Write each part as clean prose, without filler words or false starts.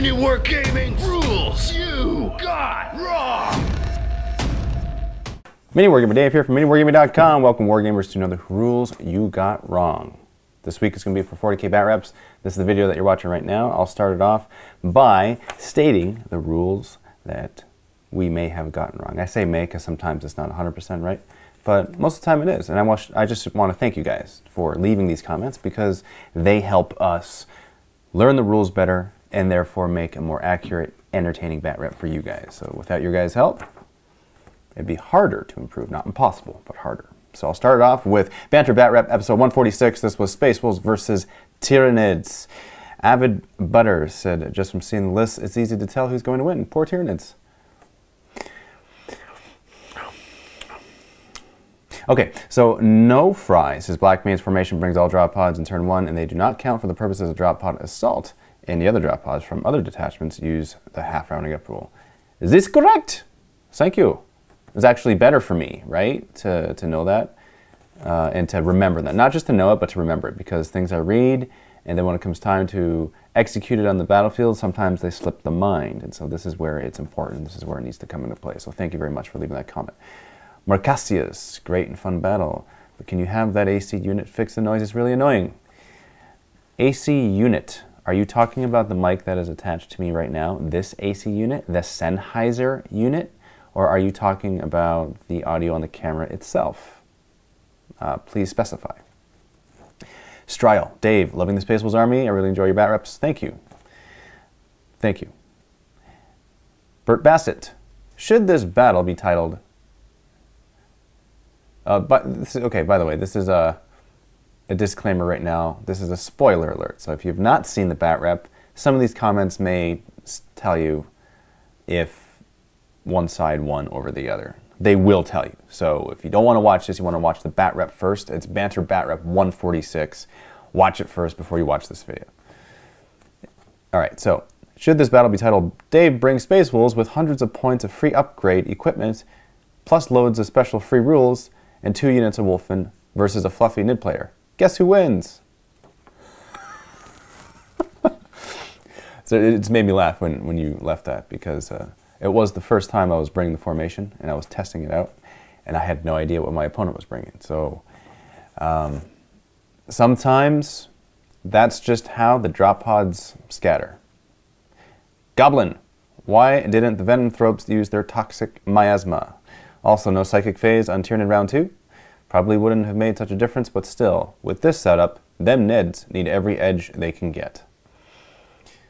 MiniWarGaming rules you got wrong. MiniWarGamer Dave here from MiniWarGaming.com. Welcome Wargamers to another Rules You Got Wrong. This week is going to be for 40k bat reps. This is the video that you're watching right now. I'll start it off by stating the rules that we may have gotten wrong. I say may because sometimes it's not 100% right, but most of the time it is. And I just want to thank you guys for leaving these comments because they help us learn the rules better and therefore make a more accurate, entertaining bat rep for you guys. So without your guys' help, it'd be harder to improve. Not impossible, but harder. So I'll start it off with Banter Bat Rep episode 146. This was Space Wolves versus Tyranids. Avid Butter said, just from seeing the list, it's easy to tell who's going to win. Poor Tyranids. Okay, so no fries. His Black Man's formation brings all drop pods in turn 1, and they do not count for the purposes of drop pod assault. And the other drop pods from other detachments use the half rounding up rule. Is this correct? Thank you. It's actually better for me, right, to know that and to remember that. Not just to know it, but to remember it, because things I read, and then when it comes time to execute it on the battlefield, sometimes they slip the mind. And so this is where it's important. This is where it needs to come into play. So thank you very much for leaving that comment. Marcassius, great and fun battle. But can you have that AC unit fix the noise? It's really annoying. AC unit. Are you talking about the mic that is attached to me right now? This AC unit, the Sennheiser unit? Or are you talking about the audio on the camera itself? Please specify. Stryle, Dave, loving the Space Wolves Army. I really enjoy your bat reps. Thank you. Thank you. Bert Bassett, should this battle be titled... okay, by the way, this is a disclaimer right now. This is a spoiler alert. So if you've not seen the bat rep, some of these comments may tell you if one side won over the other. They will tell you. So if you don't want to watch this, you want to watch the bat rep first. It's Banter Bat Rep 146. Watch it first before you watch this video. All right, so should this battle be titled, Dave brings Space Wolves with hundreds of points of free upgrade equipment, plus loads of special free rules, and 2 units of Wolfen versus a fluffy Nid player. Guess who wins? So it's made me laugh when you left that because it was the first time I was bringing the formation and I was testing it out and I had no idea what my opponent was bringing. So sometimes that's just how the drop pods scatter. Goblin, why didn't the Venom Thropes use their Toxic Miasma? Also, no Psychic Phase on Tyranid round 2. Probably wouldn't have made such a difference, but still, with this setup, them Nids need every edge they can get.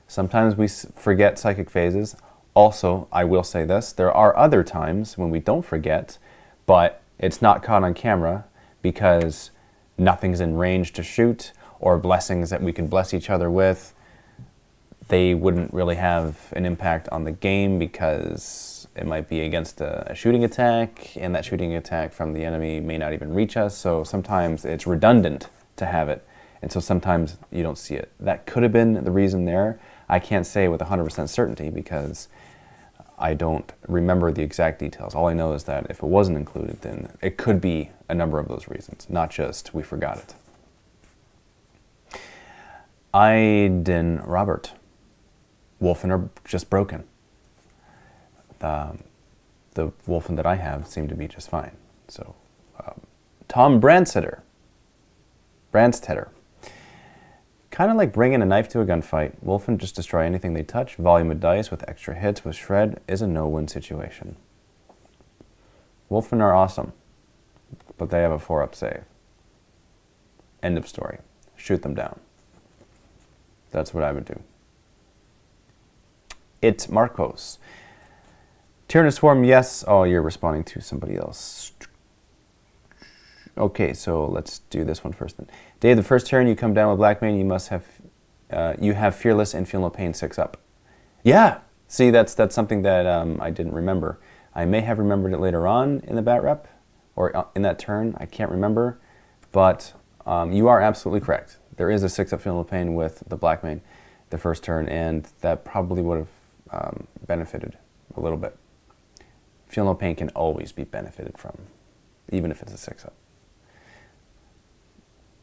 Sometimes we forget Psychic Phases. Also, I will say this, there are other times when we don't forget, but it's not caught on camera because nothing's in range to shoot, or blessings that we could bless each other with. They wouldn't really have an impact on the game because it might be against a shooting attack, and that shooting attack from the enemy may not even reach us, so sometimes it's redundant to have it, and so sometimes you don't see it. That could have been the reason there. I can't say with 100% certainty because I don't remember the exact details. All I know is that if it wasn't included, then it could be a number of those reasons, not just we forgot it. Aiden Robert, Wolfen are just broken. The Wolfen that I have seem to be just fine. So, Tom Brandstetter, kind of like bringing a knife to a gunfight. Wolfen just destroy anything they touch. Volume of dice with extra hits with shred is a no-win situation. Wolfen are awesome, but they have a 4-up save. End of story. Shoot them down. That's what I would do. It's Marcos. Tyrannid Swarm, yes. Oh, you're responding to somebody else. Okay, so let's do this one first then. Dave, the first turn you come down with Black Mane, you must have, you have Fearless and Feel No Pain 6-up. Yeah, see, that's something that I didn't remember. I may have remembered it later on in the bat rep, or in that turn, I can't remember, but you are absolutely correct. There is a 6-up Feel No Pain with the Black Mane the first turn, and that probably would have benefited a little bit. Feel No Pain can always be benefited from, even if it's a 6-up.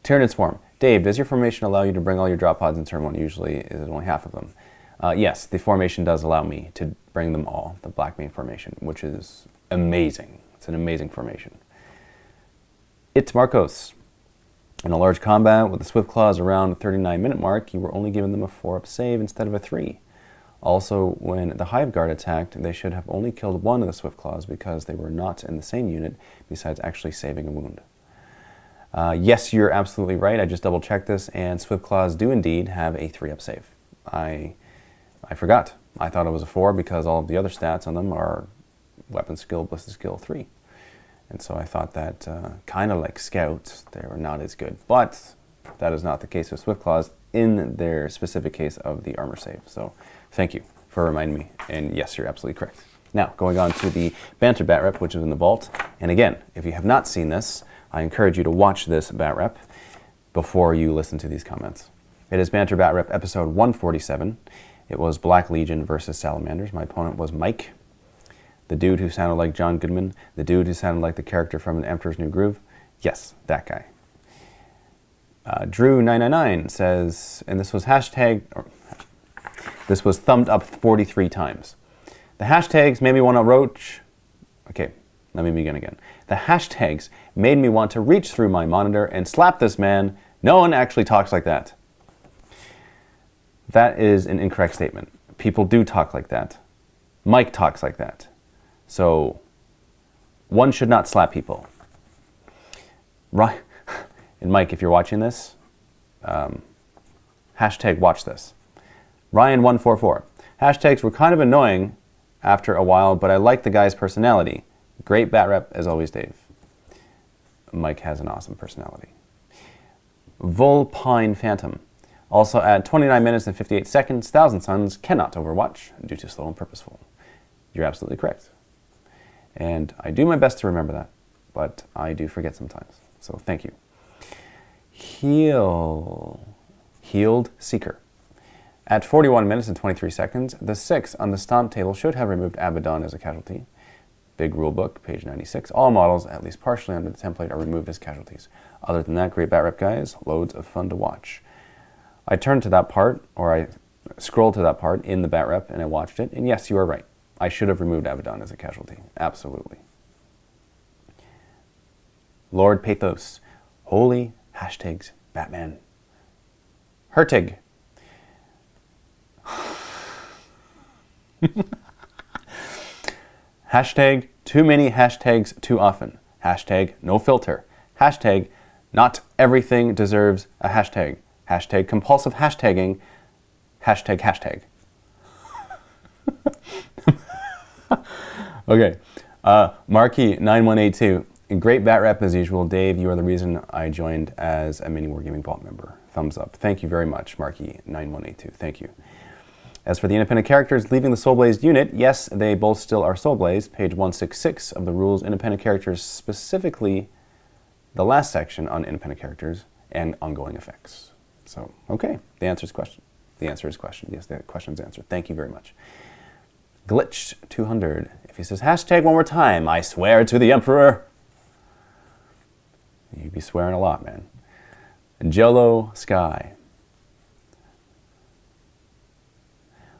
Tyrannid Swarm. Dave, does your formation allow you to bring all your drop pods in turn 1? Usually, is it only half of them? Yes, the formation does allow me to bring them all, the black main formation, which is amazing. It's an amazing formation. It's Marcos. In a large combat with the Swift Claws around the 39-minute mark, you were only giving them a 4-up save instead of a 3. Also, when the Hive Guard attacked, they should have only killed one of the Swift Claws because they were not in the same unit, besides actually saving a wound. Yes, you're absolutely right. I just double-checked this, and Swift Claws do indeed have a 3-up save. I forgot. I thought it was a 4 because all of the other stats on them are weapon skill, ballistic skill 3. And so I thought that, kind of like Scouts, they were not as good. But that is not the case with Swift Claws in their specific case of the armor save. So thank you for reminding me. And yes, you're absolutely correct. Now, going on to the Banter Bat Rep, which is in the vault. And again, if you have not seen this, I encourage you to watch this Bat Rep before you listen to these comments. It is Banter Bat Rep episode 147. It was Black Legion versus Salamanders. My opponent was Mike, the dude who sounded like John Goodman, the dude who sounded like the character from An Emperor's New Groove. Yes, that guy. Drew999 says, and this was this was thumbed up 43 times. The hashtags made me want to roach. Okay, let me begin again. The hashtags made me want to reach through my monitor and slap this man. No one actually talks like that. That is an incorrect statement. People do talk like that. Mike talks like that. So, one should not slap people. Right. And Mike, if you're watching this, hashtag watch this. Ryan144. Hashtags were kind of annoying after a while, but I like the guy's personality. Great bat rep, as always, Dave. Mike has an awesome personality. Volpine Phantom. Also at 29 minutes and 58 seconds, Thousand Suns cannot overwatch due to slow and purposeful. You're absolutely correct. And I do my best to remember that, but I do forget sometimes. So thank you. Healed Seeker. At 41 minutes and 23 seconds, the 6 on the stomp table should have removed Abaddon as a casualty. Big rulebook, page 96. All models, at least partially under the template, are removed as casualties. Other than that, great bat rep, guys. Loads of fun to watch. I turned to that part, or I scrolled to that part in the bat rep, and I watched it, and yes, you are right. I should have removed Abaddon as a casualty. Absolutely. Lord Pathos. Holy hashtags Batman. Hertig. Hashtag too many hashtags too often. Hashtag no filter. Hashtag not everything deserves a hashtag. Hashtag compulsive hashtagging. Hashtag hashtag. Okay. Marky9182. Great bat rep as usual. Dave, you are the reason I joined as a MiniWarGaming Vault member. Thumbs up. Thank you very much, Marky9182. Thank you. As for the independent characters leaving the Soulblazed unit, yes, they both still are Soulblazed. Page 166 of the rules, independent characters, specifically the last section on independent characters and ongoing effects. So, okay, the answer is question. The answer is question. Yes, the question is answered. Thank you very much. Glitched200. If he says hashtag one more time, I swear to the Emperor. You'd be swearing a lot, man. Jello Sky.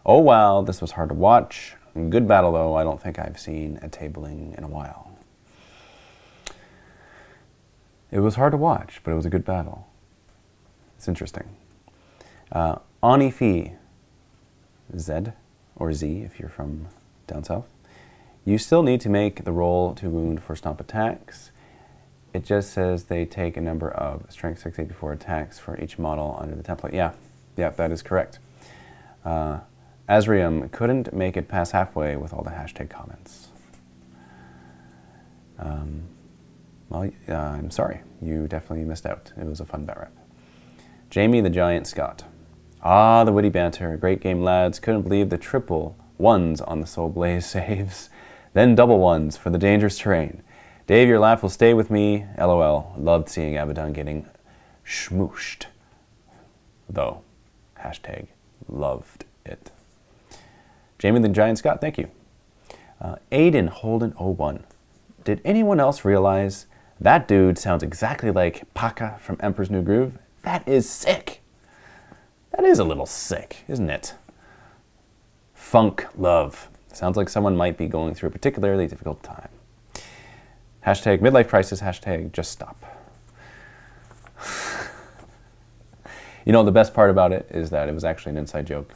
Oh wow, this was hard to watch. Good battle though. I don't think I've seen a tabling in a while. It was hard to watch, but it was a good battle. It's interesting. Anifi Z, or Z if you're from down south. You still need to make the roll to wound for stomp attacks. It just says they take a number of strength 684 attacks for each model under the template. Yeah, that is correct. Azrium couldn't make it past halfway with all the hashtag comments. Well, I'm sorry. You definitely missed out. It was a fun bat rep. Jamie the Giant Scott. Ah, the witty banter. Great game, lads. Couldn't believe the triple ones on the Soulblaze saves. Then double ones for the dangerous terrain. Dave, your laugh will stay with me. LOL. Loved seeing Abaddon getting schmooshed. Though. Hashtag loved it. Jamie the Giant Scott, thank you. Aiden Holden 01. Did anyone else realize that dude sounds exactly like Paka from Emperor's New Groove? That is sick. That is a little sick, isn't it? Funk love. Sounds like someone might be going through a particularly difficult time. Hashtag midlife crisis, hashtag just stop. You know, the best part about it is that it was actually an inside joke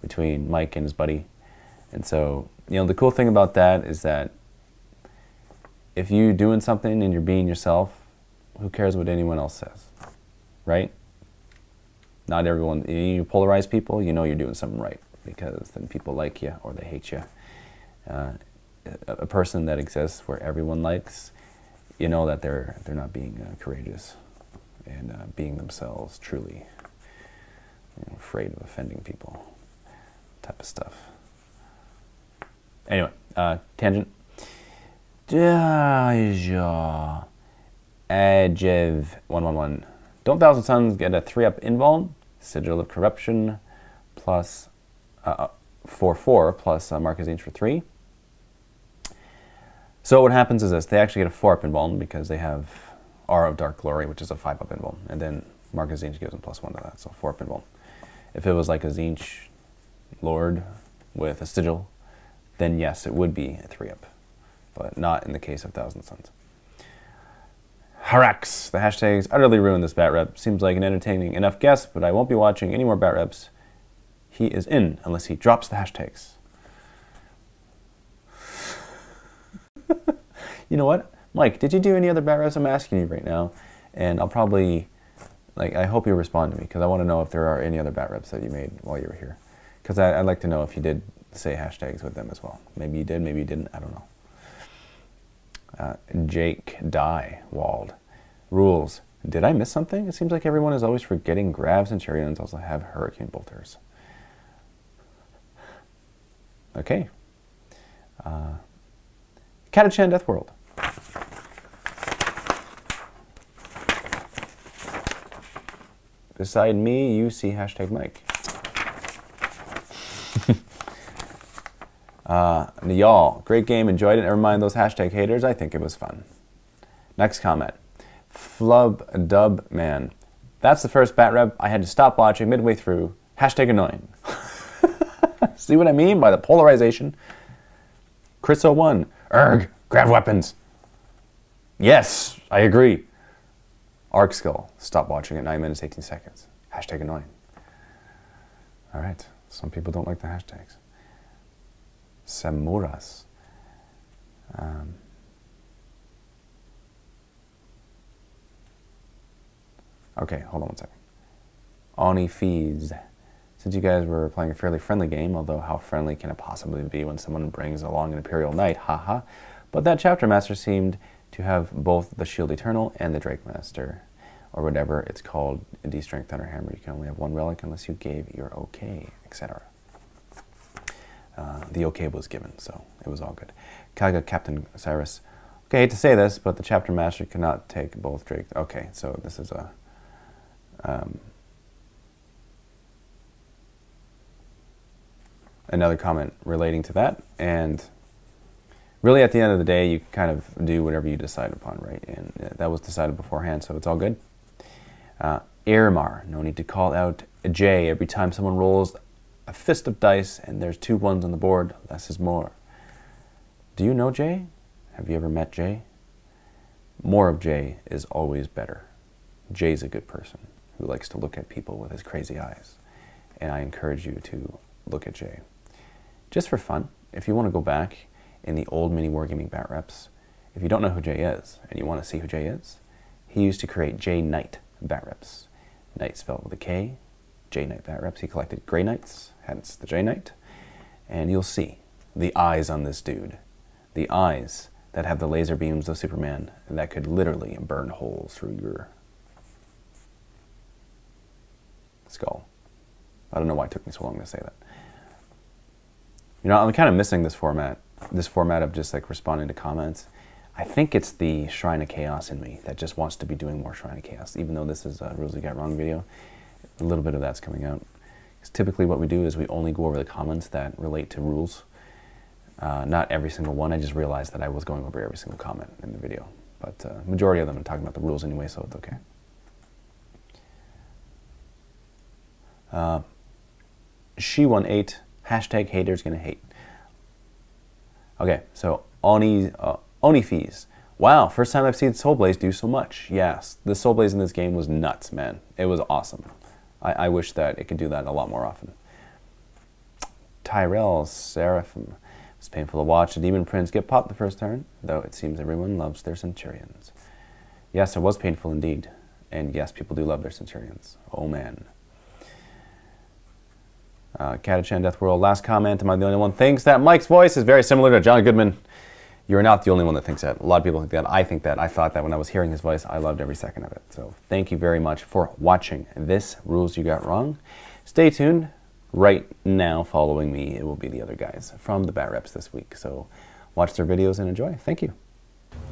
between Mike and his buddy. And so, you know, the cool thing about that is that if you're doing something and you're being yourself, who cares what anyone else says, right? Not everyone, you polarize people, you know you're doing something right, because then people like you or they hate you. A person that exists where everyone likes, you know that they're not being courageous and being themselves truly, you know, afraid of offending people, type of stuff. Anyway, tangent. Adjev111. Don't Thousand Suns get a 3-up invuln? Sigil of Corruption plus 4/4 plus Marcus Zinch for 3. So what happens is this, they actually get a 4-up invuln because they have Aura of Dark Glory, which is a 5-up invuln, and then Marcus Zinch gives them +1 to that, so 4-up invuln. If it was like a Zinch Lord with a Sigil, then yes, it would be a 3-up, but not in the case of Thousand Suns. Harax, the hashtags utterly ruined this bat rep. Seems like an entertaining enough guess, but I won't be watching any more bat reps. He is in unless he drops the hashtags. You know what? Mike, did you do any other bat reps? I'm asking you right now. And I'll probably, I hope you respond to me, because I want to know if there are any other bat reps that you made while you were here. Because I'd like to know if you did say hashtags with them as well. Maybe you did, maybe you didn't, I don't know. Jake Dye Walled. Rules. Did I miss something? It seems like everyone is always forgetting Grav Centurions also have Hurricane Bolters. Okay. Katachan Death World. Beside me, you see hashtag Mike. Y'all, great game, enjoyed it. Never mind those hashtag haters, I think it was fun. Next comment. Flub Dub Man. That's the first bat rep I had to stop watching midway through. Hashtag annoying. See what I mean by the polarization? Chris01. Erg, grab weapons. Yes, I agree. Arc Skull. Stop watching at 9 minutes 18 seconds. Hashtag annoying. All right. Some people don't like the hashtags. Samuras. Okay, hold on one second. Oni Fees. Since you guys were playing a fairly friendly game, although how friendly can it possibly be when someone brings along an Imperial Knight, haha. But that Chapter Master seemed to have both the Shield Eternal and the Drake Master, or whatever it's called in D-Strength Thunderhammer. You can only have one relic unless you gave your okay, etc. The okay was given, so it was all good. Kaga Captain Cyrus. Okay, I hate to say this, but the Chapter Master cannot take both Drake. Okay, so this is a... another comment relating to that, and really at the end of the day you kind of do whatever you decide upon, right? And that was decided beforehand, so it's all good. Irmar, no need to call out a J every time someone rolls a fist of dice and there's 2 ones on the board. Less is more. Do you know Jay? Have you ever met Jay? More of Jay is always better. Jay's a good person who likes to look at people with his crazy eyes, and I encourage you to look at Jay. Just for fun, if you want to go back in the old MiniWarGaming bat reps, if you don't know who Jay is and you want to see who Jay is, he used to create Jay Knight bat reps. Knight spelled with a K, Jay Knight bat reps. He collected Grey Knights, hence the Jay Knight, and you'll see the eyes on this dude. The eyes that have the laser beams of Superman and that could literally burn holes through your skull. I don't know why it took me so long to say that. You know, I'm kind of missing this format of just like responding to comments. I think it's the Shrine of Chaos in me that just wants to be doing more Shrine of Chaos, even though this is a Rules You Got Wrong video. A little bit of that's coming out. Because typically what we do is we only go over the comments that relate to rules. Not every single one. I just realized that I was going over every single comment in the video. But majority of them are talking about the rules anyway, so it's okay. She18, Hashtag haters gonna hate. Okay, so Oni fees. Wow, first time I've seen Soul Blaze do so much. Yes, the Soul Blaze in this game was nuts, man. It was awesome. I wish that it could do that a lot more often. Tyrell Seraphim. It's painful to watch the Demon Prince get popped the first turn, though it seems everyone loves their Centurions. Yes, it was painful indeed. And yes, people do love their Centurions. Oh, man. Katachan Deathworld, last comment. Am I the only one who thinks that Mike's voice is very similar to John Goodman? You're not the only one that thinks that. A lot of people think that. I think that. I thought that when I was hearing his voice. I loved every second of it. So thank you very much for watching this Rules You Got Wrong. Stay tuned. Right now, following me, it will be the other guys from the Bat Reps this week. So watch their videos and enjoy. Thank you.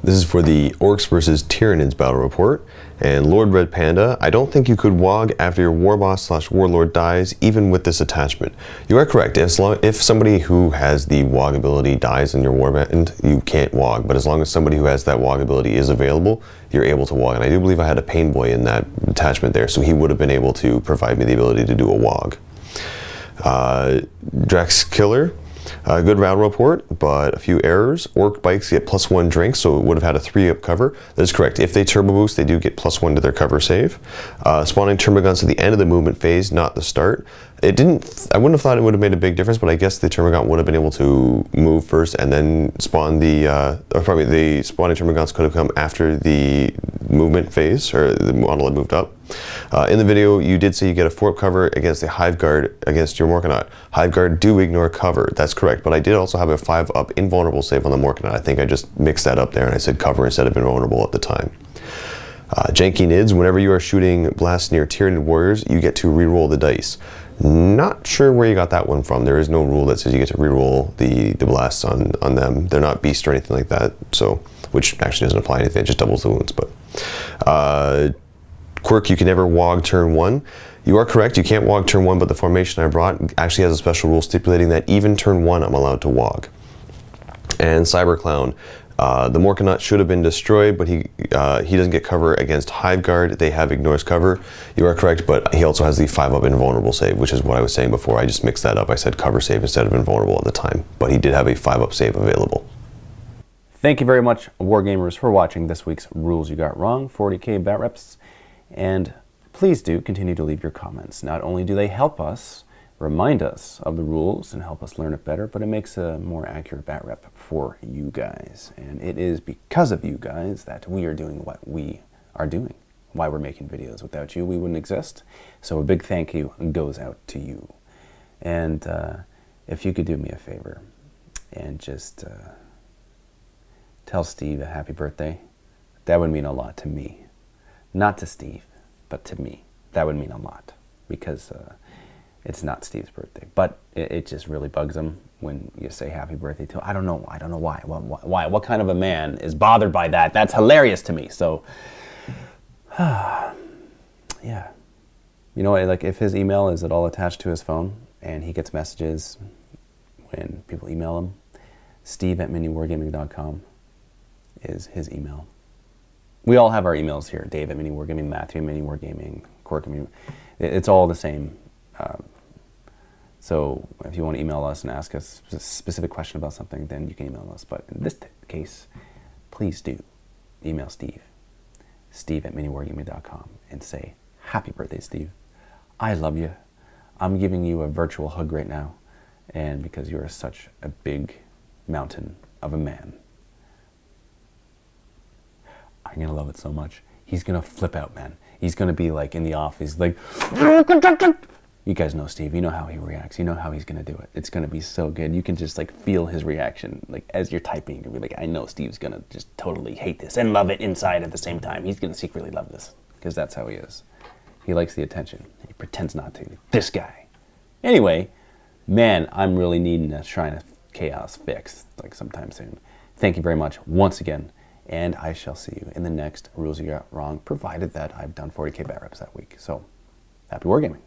This is for the Orcs vs. Tyranids battle report. And Lord Red Panda, I don't think you could WOG after your Warboss/Warlord dies, even with this attachment. You are correct. If somebody who has the WOG ability dies in your Warband, you can't WOG. But as long as somebody who has that WOG ability is available, you're able to WOG. And I do believe I had a Pain Boy in that attachment there, so he would have been able to provide me the ability to do a WOG. Drax Killer. Good battle report, but a few errors. Orc bikes get +1 drink, so it would have had a 3-up cover. That is correct. If they turbo boost, they do get +1 to their cover save. Spawning Termagants at the end of the movement phase, not the start. It didn't. I wouldn't have thought it would have made a big difference, but I guess the Termagant would have been able to move first and then spawn the. Or probably the spawning Termagants could have come after the movement phase, or the model had moved up. In the video, you did say you get a 4-up cover against the Hive Guard against your Morkanaut. Hive Guard do ignore cover. That's correct, but I did also have a 5-up invulnerable save on the Morkanaut. I think I just mixed that up there and I said cover instead of invulnerable at the time. Janky Nids, whenever you are shooting blasts near Tyranid warriors, you get to reroll the dice. Not sure where you got that one from. There is no rule that says you get to reroll the blasts on them. They're not beasts or anything like that, so which actually doesn't apply anything. It just doubles the wounds. But quirk, you can never WOG turn 1. You are correct. You can't WOG turn 1, but the formation I brought actually has a special rule stipulating that even turn 1 I'm allowed to WOG. And Cyberclown. The Morkanaut should have been destroyed, but he doesn't get cover against Hive Guard. They have ignores cover. You are correct, but he also has the 5-up invulnerable save, which is what I was saying before. I just mixed that up. I said cover save instead of invulnerable at the time, but he did have a 5-up save available. Thank you very much, Wargamers, for watching this week's Rules You Got Wrong, 40K Bat Reps, and please do continue to leave your comments. Not only do they help us remind us of the rules and help us learn it better, but it makes a more accurate bat rep for you guys. And it is because of you guys that we are doing what we are doing, why we're making videos. Without you, we wouldn't exist. So a big thank you goes out to you. And if you could do me a favor and just tell Steve a happy birthday, that would mean a lot to me. Not to Steve, but to me. That would mean a lot, because it's not Steve's birthday, but it just really bugs him when you say happy birthday to him. I don't know why. Why? What kind of a man is bothered by that? That's hilarious to me. So, yeah. You know, like if his email is at all attached to his phone and he gets messages when people email him, steve@miniwargaming.com is his email. We all have our emails here. Dave at MiniWarGaming, Matthew at MiniWarGaming, Cork at Mini. It's all the same. So if you want to email us and ask us a specific question about something, then you can email us. But in this case, please do email Steve, steve@miniwargaming.com, and say, happy birthday, Steve. I love you. I'm giving you a virtual hug right now, and because you're such a big mountain of a man. I'm going to love it so much. He's going to flip out, man. He's going to be like in the office, like... You guys know Steve, you know how he reacts, you know how he's going to do it. It's going to be so good. You can just like feel his reaction, like as you're typing, you'll be like, I know Steve's going to just totally hate this and love it inside at the same time. He's going to secretly love this, because that's how he is. He likes the attention. He pretends not to. This guy. Anyway, man, I'm really needing a Shrine of Chaos fixed, like sometime soon. Thank you very much once again, and I shall see you in the next Rules You Got Wrong, provided that I've done 40K bat reps that week. So, happy wargaming.